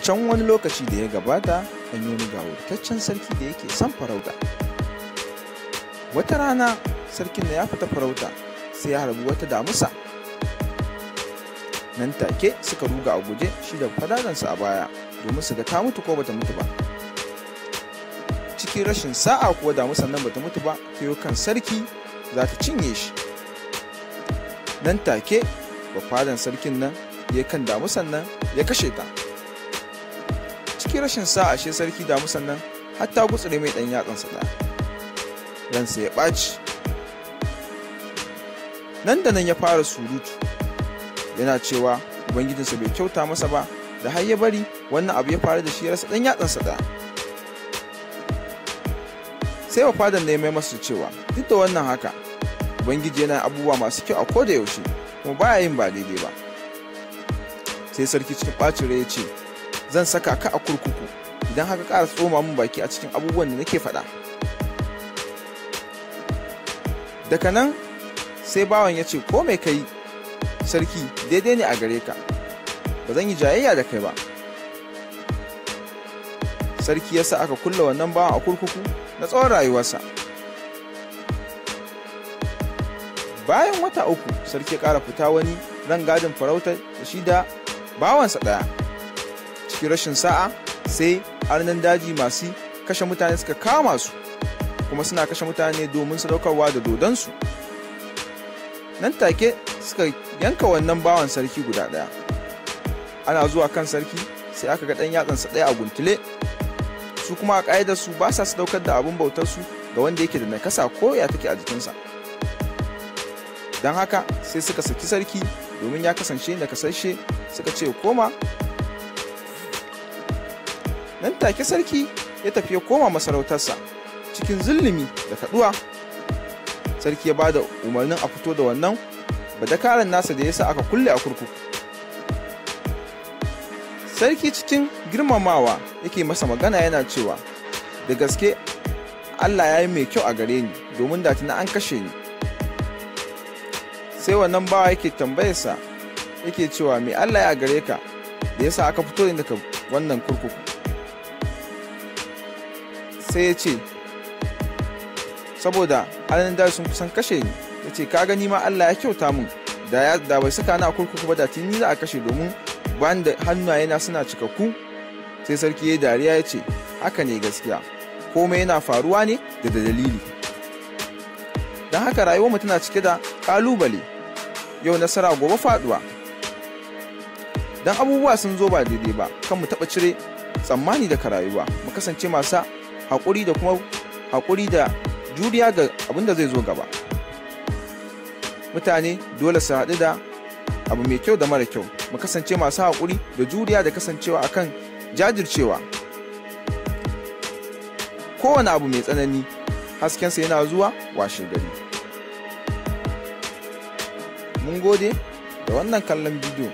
can wani lokaci da ya gabata an yi wani gawurtaccen sarki da yake son farauta. Wata rana sarkin da ya fita farauta sai ya harbi wata damusa. Nan take suka ruga a guje shi da fadadansa a baya domin su ga ta mutu ko bata mutu ba. Cikin rashin sa'a kuwa damusan nan bata mutu ba, ta kan sarki za ta cinye shi. Nan take bafadan sarkin nan ya kan damusan nan ya kashe ta. Cikin rashin sa'a shi sarki damusan nan har ta gutsure mai dan yatsansa ɗaya. Ransa ya ɓaci. Nan da nan ya fara surutu yana cewa ubangijinsa bai kyauta masa ba da har ya bari wannan abu ya faru da shi ya rasa dan yatsansa ɗaya. Sai bafadan da ya mai masa cewa duk da wannan haka ubangiji yana abubuwa masu kyau a koda yaushe kuma baya yin ba daidai ba. Sai sarki cikin ɓacin rai ya ce zan saka ka a kurkuku idan haka ƙara tsoma min baki a cikin abubuwan da nake faɗa. Daga nan sai bawan ya ce ko mai kai sarki daidai ne a gare ka, ba zan yi jayayya da kai ba. Sarki ya sa aka kulle wannan bawan a kurkuku na tsawon rayuwarsa. Bayan wata uku sarki ya ƙara fita wani rangadin farauta da shi da bawansa ɗaya. Cikin rashin sa'a sai arnan daji masu kashe mutane suka kama su, kuma suna kashe mutane domin sadaukarwa da dodonsu. Nan take suka yanka wannan bawan sarki guda ɗaya. Ana zuwa kan sarki sai aka ga ɗan yatsansa ɗaya a guntule. Su kuma a ƙa'idar su ba sa sadaukar da abin bautar su ga wanda yake da nakasa ko ya take a jikinsa. Don haka sai suka saki sarki domin ya kasance nakasashe, suka ce koma. Nan take sarki ya tafi ya koma masarautarsa cikin zulumi da kaduwa. Sarki ya bada umarnin a fito da wannan badakaran nasa da yasa aka kulle a kurkuku. Sarki cikin girmamawa yake masa magana yana cewa da gaske Allah ya yi mai kyau a gare ni domin da tuna an kashe ni. Sai wannan bawa yake tambayarsa yake cewa me Allah ya gare ka da yasa aka fito da daga wannan kurkuku. Sai ya ce saboda halin da sun kusan kashe ni. Ya ce ka gani ma Allah ya kyauta mun da bai saka ni a kurkuku ba da tuni za a kashe domin ban da hannayena suna cikakku. Sai sarki ya dariya ya ce haka ne gaskiya, komai yana faruwa ne da dalili. Don haka rayuwar mu tana cike da kalubale, yau nasara gobe faduwa. Don abubuwa sun zo ba daidai ba kan mu taɓa cire tsammani daga rayuwa, mu kasance masu haƙuri da kuma haƙuri da juriya ga abin da zai zo gaba. Mutane dole su haɗu da abu mai kyau da mara kyau, mu kasance masu haƙuri da juriya da kasancewa akan jajircewa. Kowane abu mai tsanani haskensa yana zuwa washe gari. Mun gode da wannan kallon bidiyo.